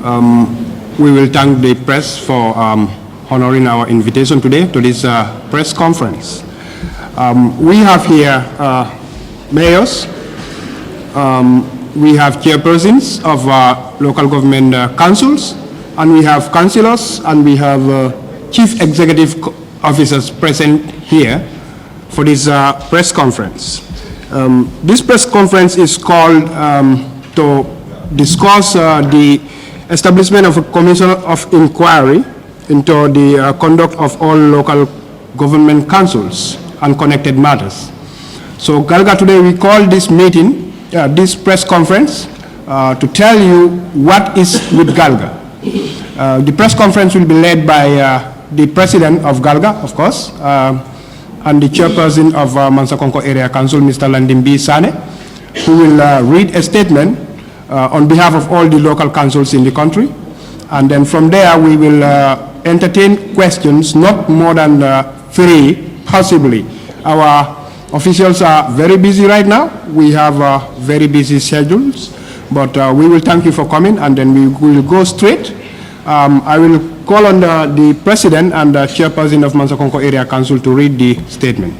We will thank the press for honoring our invitation today to this press conference. We have here mayors, we have chairpersons of local government councils, and we have councillors, and we have chief executive officers present here for this press conference. This press conference is called to discuss the establishment of a commission of inquiry into the conduct of all local government councils and connected matters. So Galga, today we call this meeting, this press conference, to tell you what is with Galga. The press conference will be led by the president of Galga, of course, and the chairperson of Mansa Konko Area Council, Mr. B.Sanneh, who will read a statement on behalf of all the local councils in the country. And then from there, we will entertain questions, not more than 3, possibly. Our officials are very busy right now. We have very busy schedules, but we will thank you for coming, and then we will go straight. I will call on the president and the chairperson of Mansa Konko Area Council to read the statement.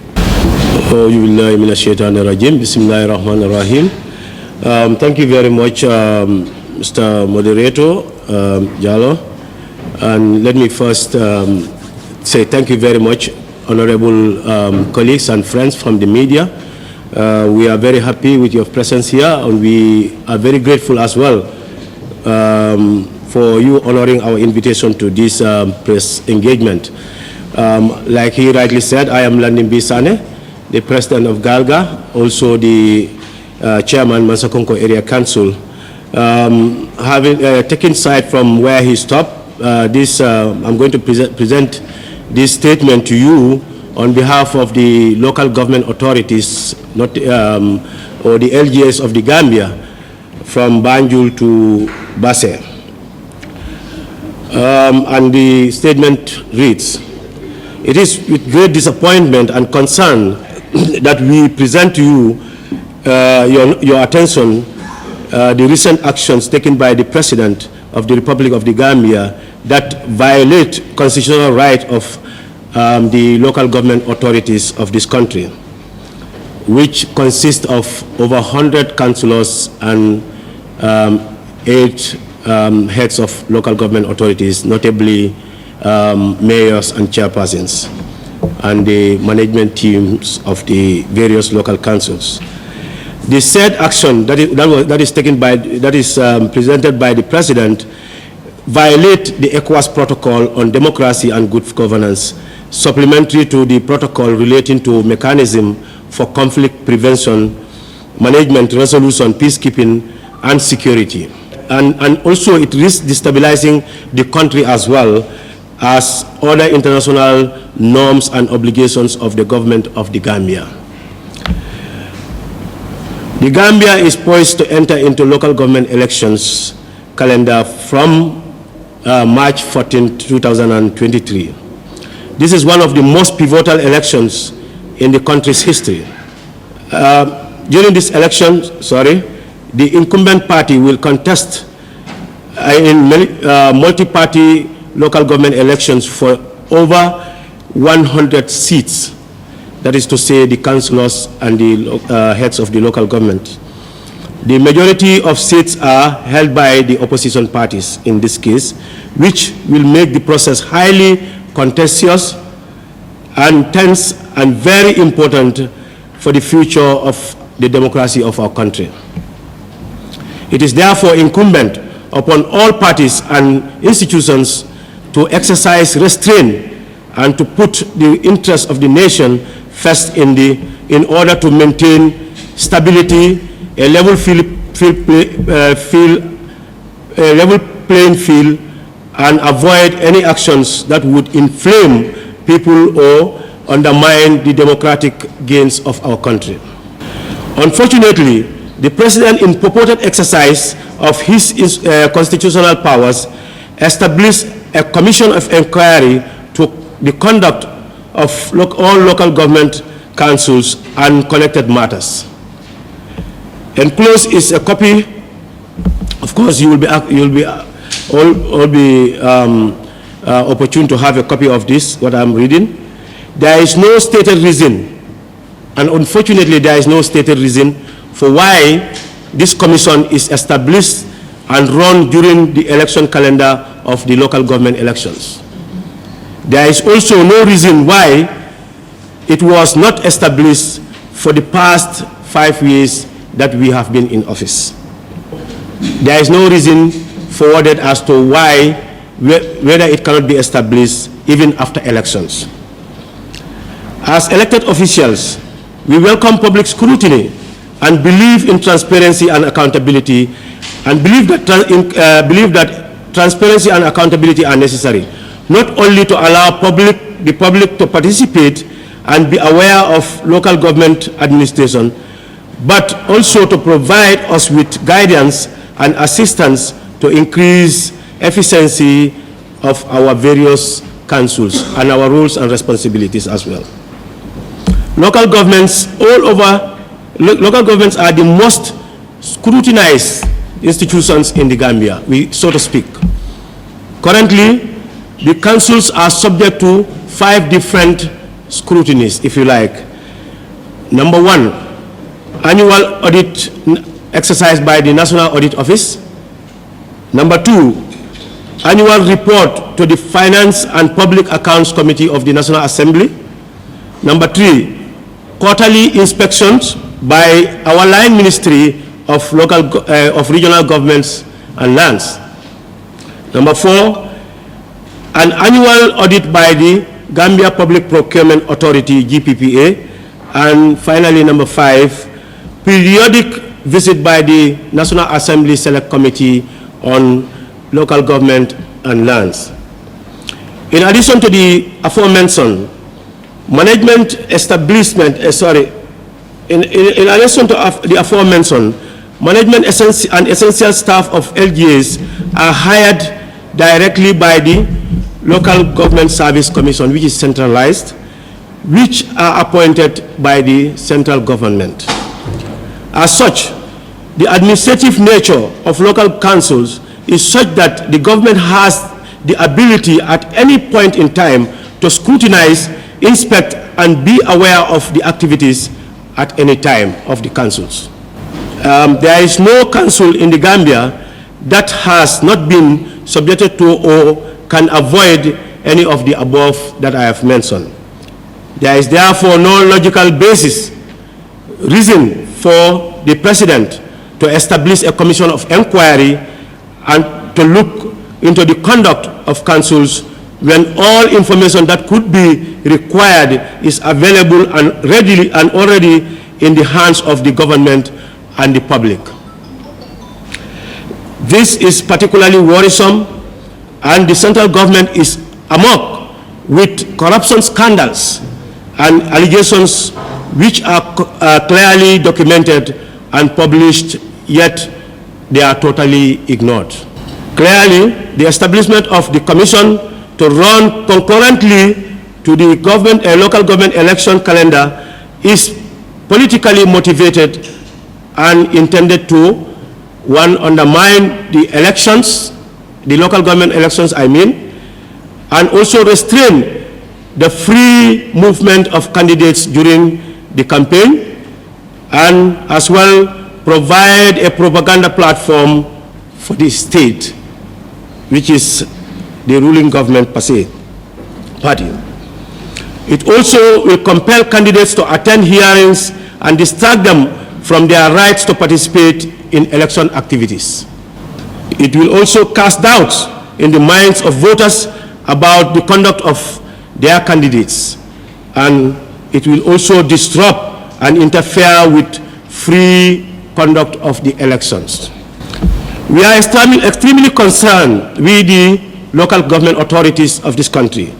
Thank you very much, Mr. Moderator Jallo. And let me first say thank you very much, honorable colleagues and friends from the media. We are very happy with your presence here, and we are very grateful as well for you honoring our invitation to this press engagement. Like he rightly said, I am B.Sanneh, the president of Galga, also the chairman, Mansa Konko Area Council. Having taken side from where he stopped, I'm going to present this statement to you on behalf of the local government authorities, or the LGS of the Gambia, from Banjul to Basse. And the statement reads, "It is with great disappointment and concern that we present to you your attention the recent actions taken by the President of the Republic of the Gambia that violate constitutional right of the local government authorities of this country, which consist of over 100 councillors and 8 heads of local government authorities, notably mayors and chairpersons, and the management teams of the various local councils. The said action that is presented by the President violate the ECOWAS Protocol on Democracy and Good Governance, supplementary to the protocol relating to mechanism for conflict prevention, management, resolution, peacekeeping, and security. And also it risks destabilizing the country as well as other international norms and obligations of the government of the Gambia. The Gambia is poised to enter into local government elections calendar from March 14, 2023. This is one of the most pivotal elections in the country's history. During this election, the incumbent party will contest in multi-party local government elections for over 100 seats. That is to say, the councillors and the heads of the local government. The majority of seats are held by the opposition parties in this case, which will make the process highly contentious and tense and very important for the future of the democracy of our country. It is therefore incumbent upon all parties and institutions to exercise restraint and to put the interests of the nation first in order to maintain stability, a level playing field, and avoid any actions that would inflame people or undermine the democratic gains of our country. Unfortunately, the President, in purported exercise of his constitutional powers, established a commission of inquiry to the conduct of all local government councils and connected matters. Enclosed is a copy. Of course, you will be all be opportune to have a copy of this, what I'm reading. There is no stated reason, and unfortunately there is no stated reason for why this commission is established and run during the election calendar of the local government elections. There is also no reason why it was not established for the past 5 years that we have been in office. There is no reason forwarded as to why, whether it cannot be established even after elections. As elected officials, we welcome public scrutiny and believe in transparency and accountability, and believe that transparency and accountability are necessary, not only to allow the public to participate and be aware of local government administration, but also to provide us with guidance and assistance to increase efficiency of our various councils and our roles and responsibilities as well. Local governments are the most scrutinized institutions in the Gambia, so to speak. Currently, the councils are subject to 5 different scrutinies, if you like. Number 1, annual audit exercised by the National Audit Office. Number 2, annual report to the Finance and Public Accounts Committee of the National Assembly. Number 3, quarterly inspections by our line Ministry of Regional Governments and Lands. Number 4, an annual audit by the Gambia Public Procurement Authority, GPPA. And finally, number 5, periodic visit by the National Assembly Select Committee on Local Government and Lands. In addition to the aforementioned, management establishment, in addition to the aforementioned, management and essential staff of LGAs are hired directly by the Local Government Service Commission, which is centralized, which are appointed by the central government. As such, the administrative nature of local councils is such that the government has the ability at any point in time to scrutinize, inspect, and be aware of the activities at any time of the councils. There is no council in the Gambia that has not been subjected to or can avoid any of the above that I have mentioned. There is therefore no logical reason for the President to establish a commission of inquiry and to look into the conduct of councils when all information that could be required is available and readily and already in the hands of the government and the public. This is particularly worrisome, and the central government is amok with corruption scandals and allegations which are clearly documented and published, yet they are totally ignored. Clearly, the establishment of the commission to run concurrently to the local government election calendar is politically motivated and intended to, 1, undermine the elections, the local government elections I mean, and also restrain the free movement of candidates during the campaign, and as well provide a propaganda platform for the state, which is the ruling government per se, party. It also will compel candidates to attend hearings and distract them from their rights to participate in election activities. It will also cast doubts in the minds of voters about the conduct of their candidates, and it will also disrupt and interfere with free conduct of the elections. We are extremely concerned with the local government authorities of this country,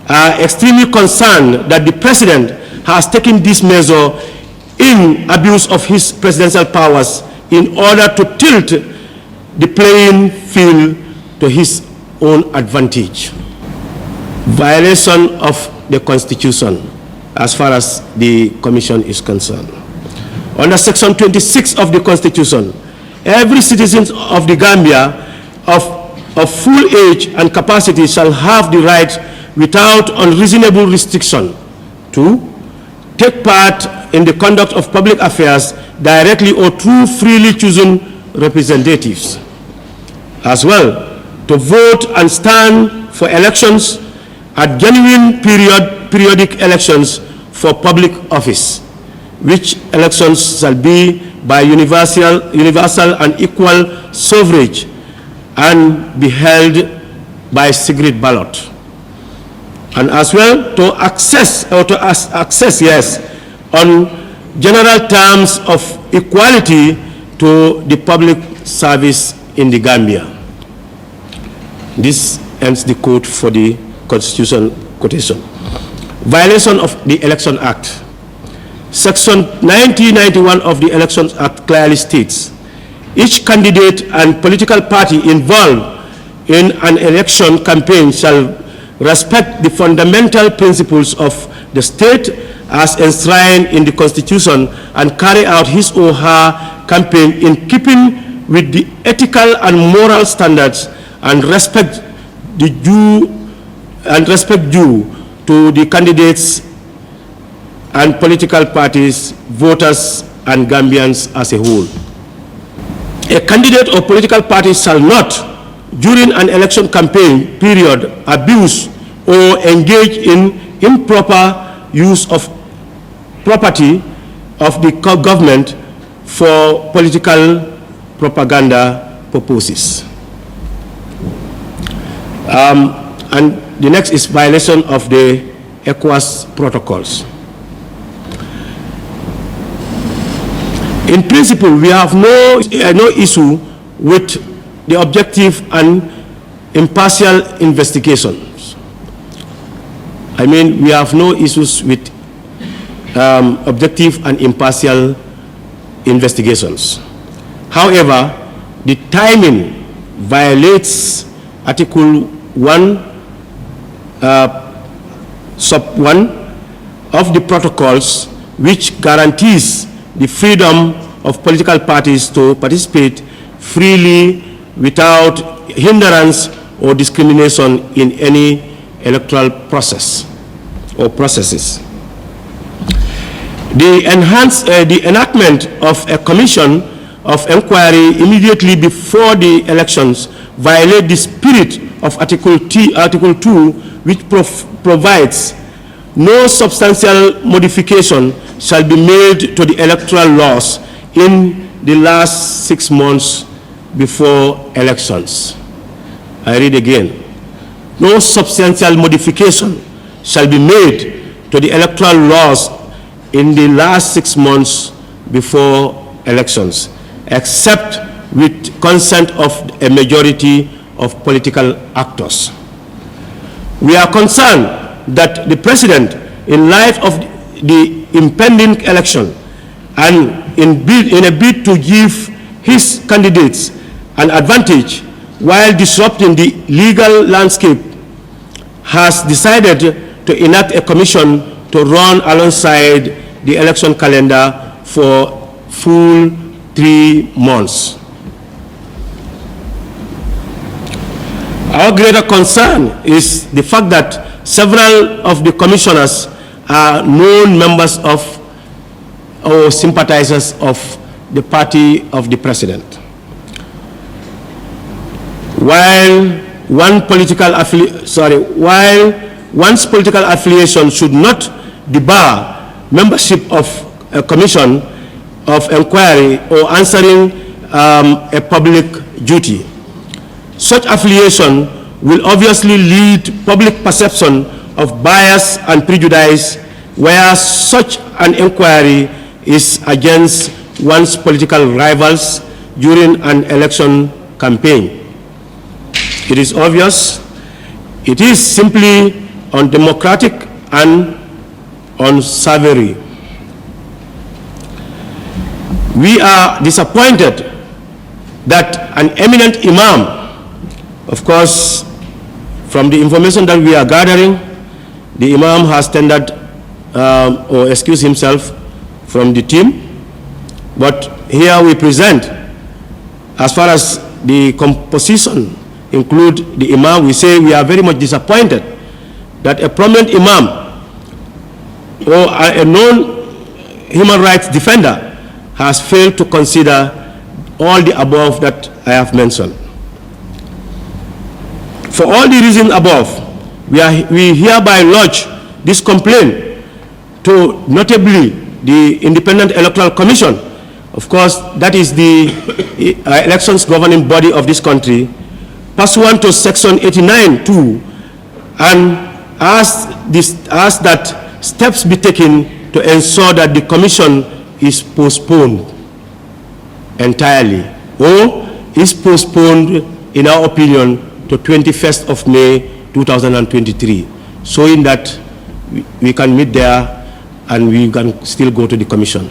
are extremely concerned that the President has taken this measure in abuse of his presidential powers in order to tilt the playing field to his own advantage. Violation of the Constitution as far as the Commission is concerned. Under Section 26 of the Constitution, every citizen of the Gambia of of full age and capacity shall have the right without unreasonable restriction to take part in the conduct of public affairs directly or through freely chosen representatives, as well to vote and stand for elections at genuine periodic elections for public office, which elections shall be by universal and equal suffrage and be held by secret ballot. And as well to access on general terms of equality to the public service in the Gambia. This ends the quote for the Constitution quotation. Violation of the Election Act. Section 1991 of the Elections Act clearly states, each candidate and political party involved in an election campaign shall respect the fundamental principles of the state as enshrined in the Constitution and carry out his or her campaign in keeping with the ethical and moral standards and respect due to the candidates and political parties, voters, and Gambians as a whole. A candidate or political party shall not, during an election campaign period, abuse or engage in improper use of property of the government for political propaganda purposes. And the next is violation of the ECOWAS protocols. In principle, we have no issue with the objective and impartial investigations. I mean, we have no issues with objective and impartial investigations. However, the timing violates Article 1, Sub 1 of the protocols, which guarantees the freedom of political parties to participate freely without hindrance or discrimination in any electoral process or processes. The enactment of a commission of inquiry immediately before the elections violate the spirit of Article 2, which provides no substantial modification shall be made to the electoral laws in the last 6 months before elections. I read again. No substantial modification shall be made to the electoral laws in the last 6 months before elections, except with consent of a majority of political actors. We are concerned that the President, in light of the impending election and in a bid to give his candidates an advantage while disrupting the legal landscape, has decided to enact a commission to run alongside the election calendar for full 3 months. Our greater concern is the fact that several of the commissioners are known members of or sympathizers of the party of the President. While one's political affiliation should not debar membership of a commission of inquiry or answering a public duty, such affiliation will obviously lead public perception of bias and prejudice where such an inquiry is against one's political rivals during an election campaign. It is obvious, it is simply undemocratic and unsavory. We are disappointed that an eminent imam, of course, from the information that we are gathering, the imam has tendered or excused himself from the team. But here we present, as far as the composition include the Imam. We say we are very much disappointed that a prominent Imam or a known human rights defender has failed to consider all the above that I have mentioned. For all the reasons above, we hereby lodge this complaint to notably the Independent Electoral Commission. Of course, that is the elections governing body of this country, pursuant to Section 89(2), and ask that steps be taken to ensure that the commission is postponed entirely, or is postponed, in our opinion, to 21st of May 2023, showing that we can meet there and we can still go to the commission.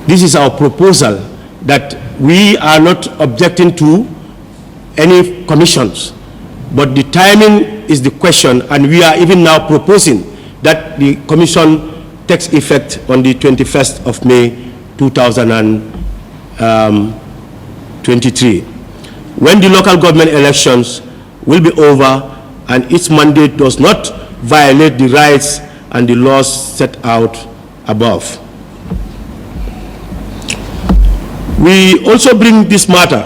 This is our proposal, that we are not objecting to any commissions, but the timing is the question, and we are even now proposing that the commission takes effect on the 21st of May 2023, when the local government elections will be over and its mandate does not violate the rights and the laws set out above. We also bring this matter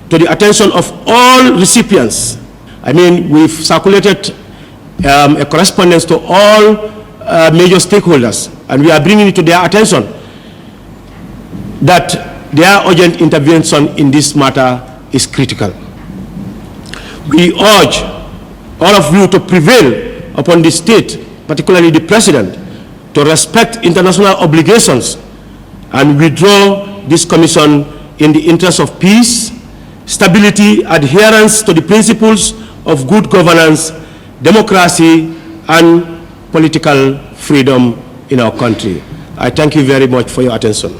to the attention of all recipients. I mean, we've circulated a correspondence to all major stakeholders, and we are bringing it to their attention that their urgent intervention in this matter is critical. We urge all of you to prevail upon the state, particularly the president, to respect international obligations and withdraw this commission in the interest of peace, stability, adherence to the principles of good governance, democracy, and political freedom in our country. I thank you very much for your attention.